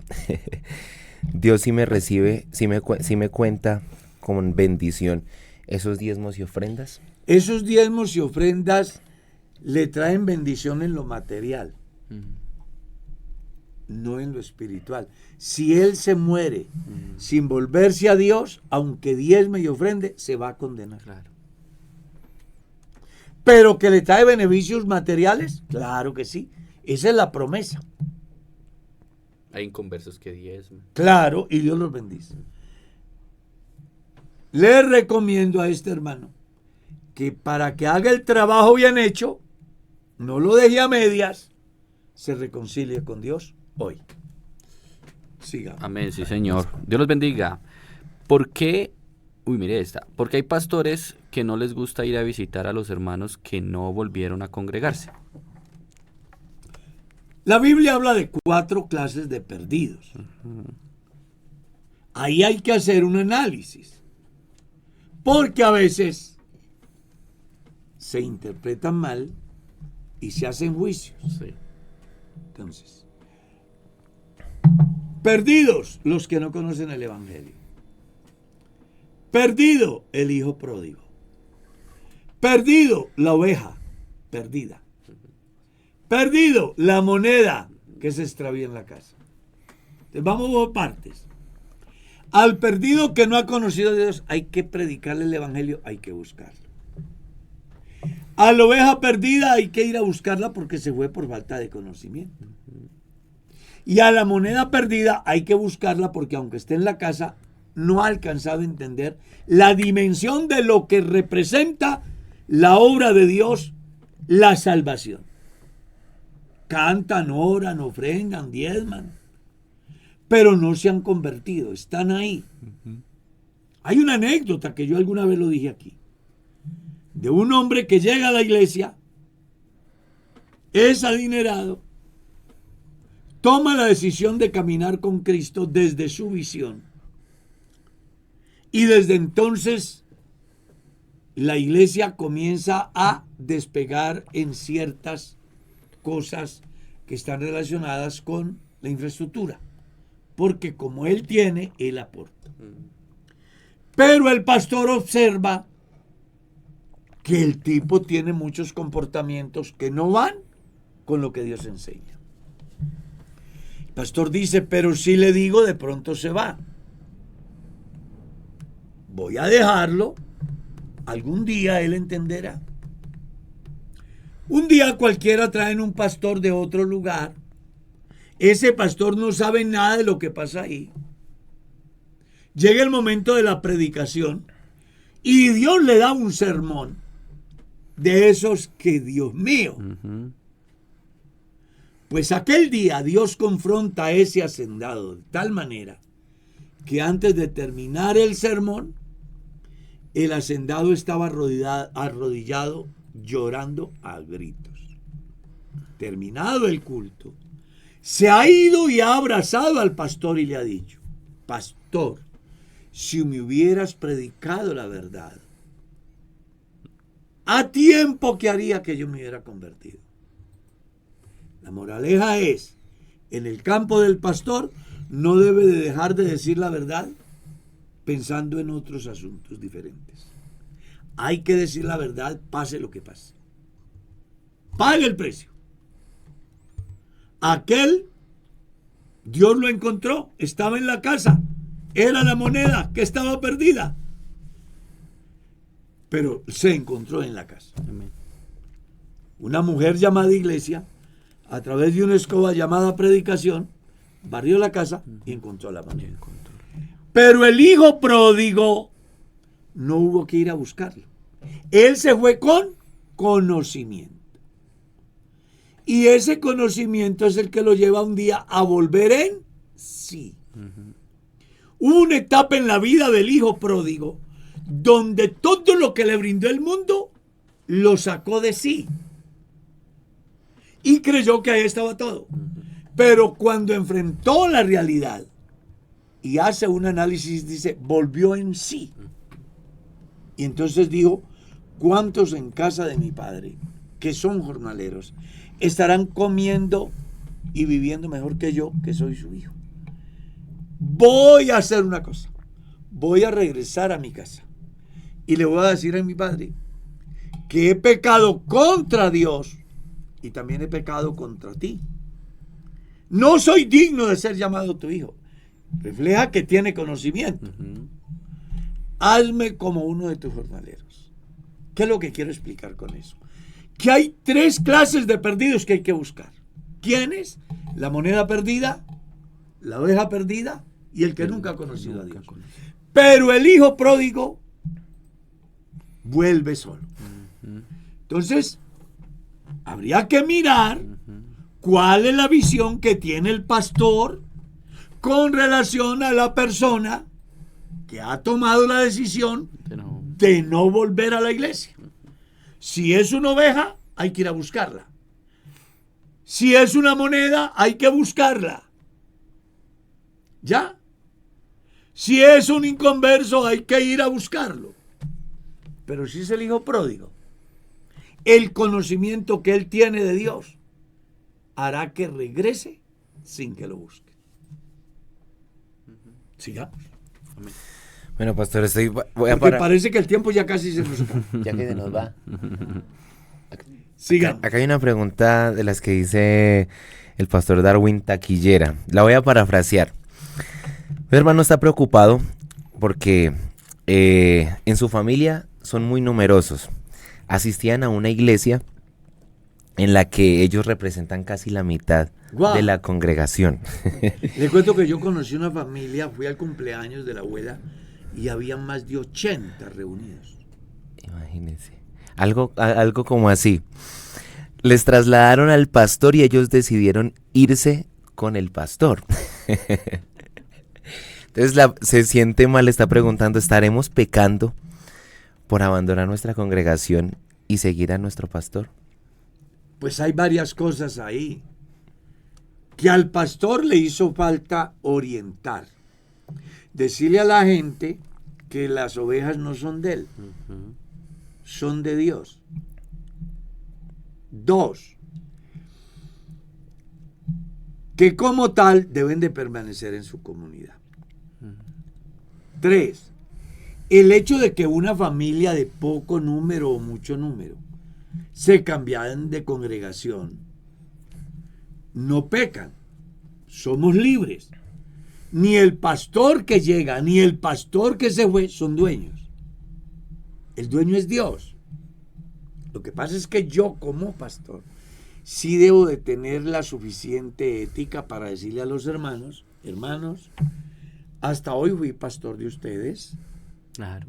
Dios sí me recibe, sí me cuenta con bendición esos diezmos y ofrendas. Esos diezmos y ofrendas le traen bendición en lo material, no en lo espiritual. Si él se muere sin volverse a Dios, aunque diezme y ofrende, se va a condenar. Claro. Pero que le trae beneficios materiales, claro que sí. Esa es la promesa. Hay inconversos que diezman. Claro, y Dios los bendice. Le recomiendo a este hermano que para que haga el trabajo bien hecho, no lo deje a medias, se reconcilie con Dios hoy. Siga. Amén, sí, señor. Dios los bendiga. ¿Por qué? Uy, mire esta. Porque hay pastores que no les gusta ir a visitar a los hermanos que no volvieron a congregarse. La Biblia habla de 4 clases de perdidos. Ahí hay que hacer un análisis. Porque a veces se interpretan mal y se hacen juicios. Sí. Entonces, perdidos los que no conocen el Evangelio. Perdido el hijo pródigo. Perdido la oveja perdida. Perdido la moneda que se extravía en la casa. Entonces, vamos por partes. Al perdido que no ha conocido a Dios, hay que predicarle el Evangelio, hay que buscarlo. A la oveja perdida hay que ir a buscarla porque se fue por falta de conocimiento. Y a la moneda perdida hay que buscarla porque aunque esté en la casa, no ha alcanzado a entender la dimensión de lo que representa la obra de Dios, la salvación. Cantan, oran, ofrendan, diezman, pero no se han convertido, están ahí. Hay una anécdota que yo alguna vez lo dije aquí, de un hombre que llega a la iglesia, es adinerado, toma la decisión de caminar con Cristo desde su visión, y desde entonces la iglesia comienza a despegar en ciertas cosas que están relacionadas con la infraestructura, porque como él tiene, él aporta. Pero el pastor observa que el tipo tiene muchos comportamientos que no van con lo que Dios enseña. El pastor dice, pero si le digo, de pronto se va. Voy a dejarlo, algún día él entenderá. Un día cualquiera traen un pastor de otro lugar. Ese pastor no sabe nada de lo que pasa ahí. Llega el momento de la predicación y Dios le da un sermón de esos que, Dios mío. Pues aquel día Dios confronta a ese hacendado de tal manera que antes de terminar el sermón, el hacendado estaba arrodillado llorando a gritos. Terminado el culto, se ha ido y ha abrazado al pastor y le ha dicho, pastor, si me hubieras predicado la verdad, a tiempo que haría que yo me hubiera convertido. La moraleja es, en el campo del pastor no debe de dejar de decir la verdad pensando en otros asuntos diferentes. Hay que decir la verdad, pase lo que pase. Pague el precio. Aquel, Dios lo encontró, estaba en la casa, era la moneda que estaba perdida, pero se encontró en la casa. Amén. Una mujer llamada iglesia, a través de una escoba llamada predicación, barrió la casa y encontró la moneda. Pero el hijo pródigo no hubo que ir a buscarlo. Él se fue con conocimiento. Y ese conocimiento es el que lo lleva un día a volver en sí. Hubo una etapa en la vida del hijo pródigo donde todo lo que le brindó el mundo lo sacó de sí. Y creyó que ahí estaba todo. Pero cuando enfrentó la realidad y hace un análisis, dice, volvió en sí. Y entonces dijo, ¿cuántos en casa de mi padre, que son jornaleros, estarán comiendo y viviendo mejor que yo, que soy su hijo? Voy a hacer una cosa. Voy a regresar a mi casa. Y le voy a decir a mi padre que he pecado contra Dios y también he pecado contra ti. No soy digno de ser llamado tu hijo. Refleja que tiene conocimiento. Hazme como uno de tus jornaleros. ¿Qué es lo que quiero explicar con eso? Que hay 3 clases de perdidos que hay que buscar. ¿Quiénes? La moneda perdida, la oveja perdida y el que nunca ha conocido a Dios. Pero el hijo pródigo vuelve solo. Entonces, habría que mirar cuál es la visión que tiene el pastor con relación a la persona que ha tomado la decisión de no volver a la iglesia. Si es una oveja, hay que ir a buscarla. Si es una moneda, hay que buscarla. ¿Ya? Si es un inconverso, hay que ir a buscarlo. Pero si es el hijo pródigo, el conocimiento que él tiene de Dios hará que regrese sin que lo busque. Sigamos. Bueno, pastor, voy a Porque parar. parece que el tiempo ya casi se nos acaba. Ya que se nos va. Sigamos. Acá hay una pregunta de las que dice el pastor Darwin Taquillera. La voy a parafrasear. Mi hermano está preocupado porque en su familia son muy numerosos. Asistían a una iglesia en la que ellos representan casi la mitad de la congregación. Le cuento que yo conocí una familia, fui al cumpleaños de la abuela y había más de 80 reunidos. Imagínense. Algo como así. Les trasladaron al pastor y ellos decidieron irse con el pastor. Entonces se siente mal, está preguntando, ¿estaremos pecando por abandonar nuestra congregación y seguir a nuestro pastor? Pues hay varias cosas ahí. Que al pastor le hizo falta orientar. Decirle a la gente que las ovejas no son de él, son de Dios. 2, que como tal deben de permanecer en su comunidad. 3, el hecho de que una familia de poco número o mucho número se cambiaran de congregación, no pecan, somos libres. Ni el pastor que llega, ni el pastor que se fue son dueños. El dueño es Dios. Lo que pasa es que yo como pastor sí debo de tener la suficiente ética para decirle a los hermanos, hasta hoy fui pastor de ustedes. Claro.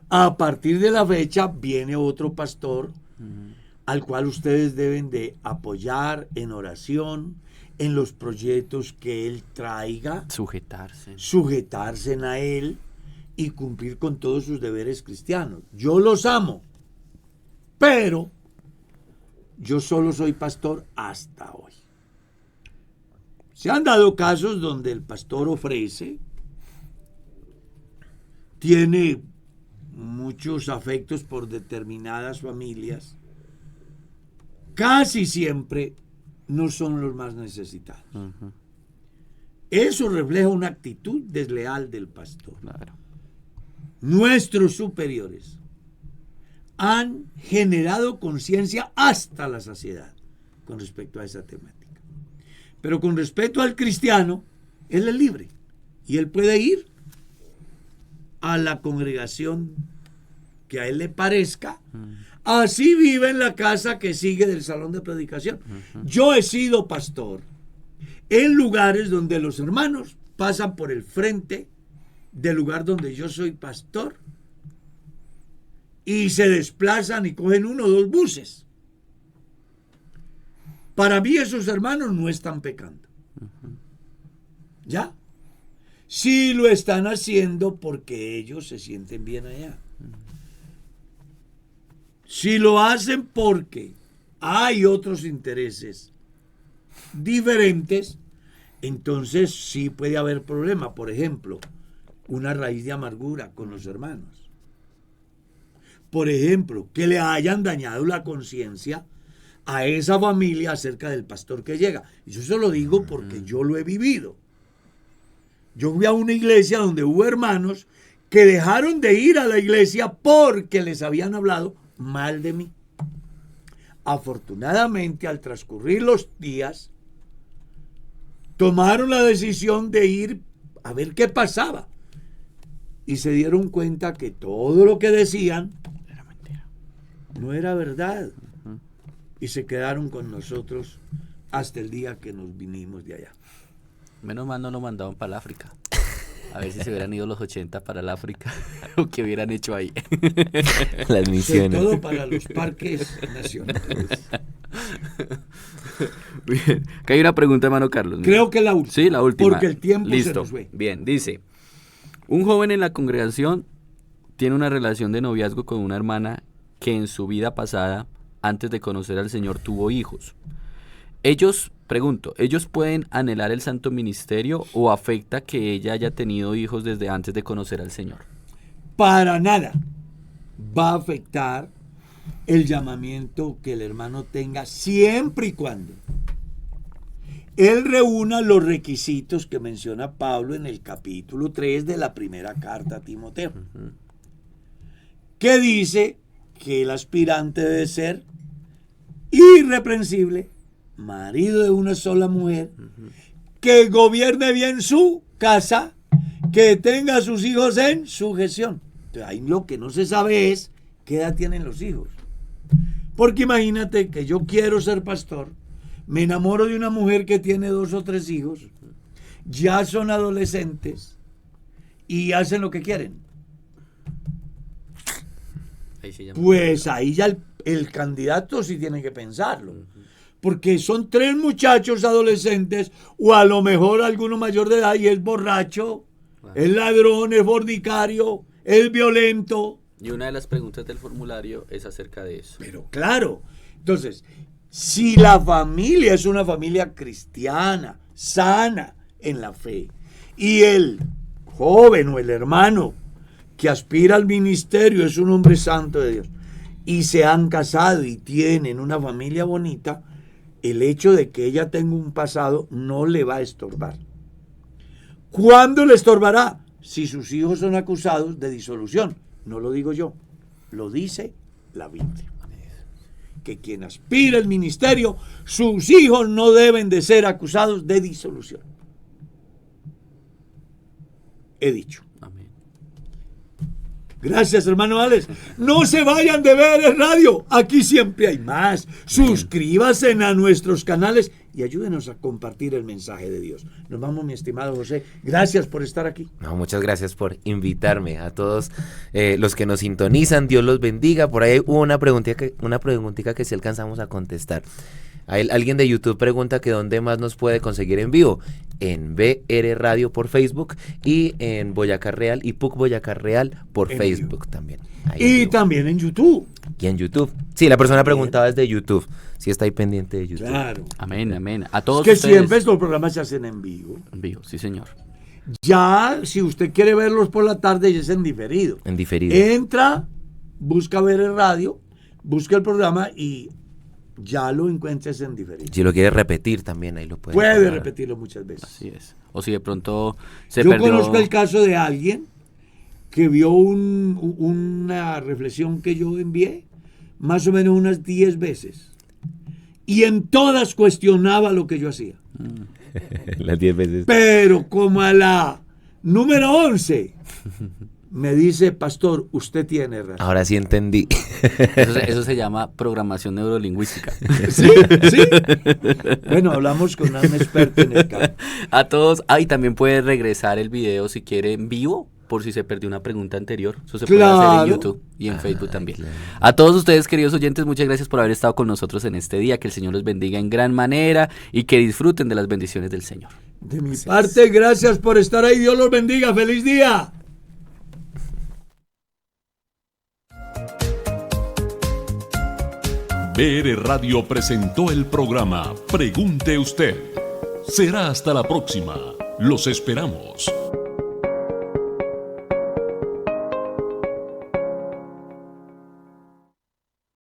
A partir de la fecha viene otro pastor al cual ustedes deben de apoyar en oración, en los proyectos que él traiga, sujetarse a él y cumplir con todos sus deberes cristianos. Yo los amo, pero yo solo soy pastor hasta hoy. Se han dado casos donde el pastor ofrece, tiene muchos afectos por determinadas familias, casi siempre no son los más necesitados. Eso refleja una actitud desleal del pastor. Claro. Nuestros superiores han generado conciencia hasta la saciedad con respecto a esa temática. Pero con respecto al cristiano, él es libre y él puede ir a la congregación que a él le parezca. Así vive en la casa que sigue del salón de predicación. Yo he sido pastor en lugares donde los hermanos pasan por el frente del lugar donde yo soy pastor y se desplazan y cogen 1 o 2 buses. Para mí esos hermanos no están pecando. ¿Ya? Sí lo están haciendo porque ellos se sienten bien allá. Si lo hacen porque hay otros intereses diferentes, entonces sí puede haber problema. Por ejemplo, una raíz de amargura con los hermanos. Por ejemplo, que le hayan dañado la conciencia a esa familia acerca del pastor que llega. Y yo se lo digo porque yo lo he vivido. Yo fui a una iglesia donde hubo hermanos que dejaron de ir a la iglesia porque les habían hablado mal de mí. Afortunadamente, al transcurrir los días, tomaron la decisión de ir a ver qué pasaba. Y se dieron cuenta que todo lo que decían Era mentira. no era verdad. Y se quedaron con nosotros hasta el día que nos vinimos de allá. Menos mal no lo mandaban para el África. A ver si se hubieran ido los 80 para el África. O que hubieran hecho ahí. Las Sobre misiones. todo para los parques nacionales. Bien. Acá hay una pregunta, hermano Carlos. Mira. Creo que la última. Sí, la última. Porque el tiempo Listo. se nos fue. Bien, dice. Un joven en la congregación tiene una relación de noviazgo con una hermana que en su vida pasada, antes de conocer al Señor, tuvo hijos. ¿Ellos pueden anhelar el santo ministerio o afecta que ella haya tenido hijos desde antes de conocer al Señor? Para nada va a afectar el llamamiento que el hermano tenga, siempre y cuando él reúna los requisitos que menciona Pablo en el capítulo 3 de la primera carta a Timoteo, que dice que el aspirante debe ser irreprensible, marido de una sola mujer, que gobierne bien su casa, que tenga a sus hijos en sujeción. Entonces, ahí lo que no se sabe es qué edad tienen los hijos. Porque imagínate que yo quiero ser pastor, me enamoro de una mujer que tiene 2 o 3 hijos, ya son adolescentes y hacen lo que quieren. Ahí se llama. Pues ahí ya el candidato sí tiene que pensarlo. Porque son 3 muchachos adolescentes, o a lo mejor alguno mayor de edad y es borracho, es ladrón, es fornicario, es violento. Y una de las preguntas del formulario es acerca de eso. Pero claro, entonces, si la familia es una familia cristiana, sana en la fe, y el joven o el hermano que aspira al ministerio es un hombre santo de Dios, y se han casado y tienen una familia bonita, el hecho de que ella tenga un pasado no le va a estorbar. ¿Cuándo le estorbará? Si sus hijos son acusados de disolución. No lo digo yo, lo dice la Biblia. Que quien aspira al ministerio, sus hijos no deben de ser acusados de disolución. He dicho. Amén. Gracias, hermano Alex. No se vayan de ver el radio. Aquí siempre hay más. Suscríbanse a nuestros canales y ayúdenos a compartir el mensaje de Dios. Nos vamos, mi estimado José. Gracias por estar aquí. No, muchas gracias por invitarme. A todos los que nos sintonizan, Dios los bendiga. Por ahí hubo una preguntita que sí alcanzamos a contestar. Alguien de YouTube pregunta que dónde más nos puede conseguir en vivo. En BR Radio por Facebook y en Boyacá Real y PUC Boyacá Real por En Facebook vivo. también. Y también en YouTube. Y en YouTube. Sí, la persona preguntaba desde YouTube. Sí está ahí pendiente de YouTube. Claro. Amén, amén. A todos Es que ustedes. siempre estos programas se hacen en vivo. En vivo, sí, señor. Ya, si usted quiere verlos por la tarde, ya es en diferido. En diferido. Entra, busca ver el radio, busca el programa y ya lo encuentres en diferido. Si lo quiere repetir también, ahí lo puede. Puede poner. repetirlo muchas veces. Así es. O si de pronto se Yo perdió. conozco el caso de alguien que vio una reflexión que yo envié más o menos unas 10 veces y en todas cuestionaba lo que yo hacía. Las 10 veces. Pero como a la número 11 me dice, pastor, usted tiene razón. Ahora sí entendí. Eso se llama programación neurolingüística. Sí, sí. Bueno, hablamos con un experto en el campo. A todos, y también puede regresar el video si quiere en vivo, por si se perdió una pregunta anterior. Eso se puede hacer en YouTube y en Facebook también. Claro. A todos ustedes, queridos oyentes, muchas gracias por haber estado con nosotros en este día. Que el Señor los bendiga en gran manera y que disfruten de las bendiciones del Señor. De mi parte, gracias por estar ahí. Dios los bendiga. ¡Feliz día! BR Radio presentó el programa Pregunte Usted. Será hasta la próxima. Los esperamos.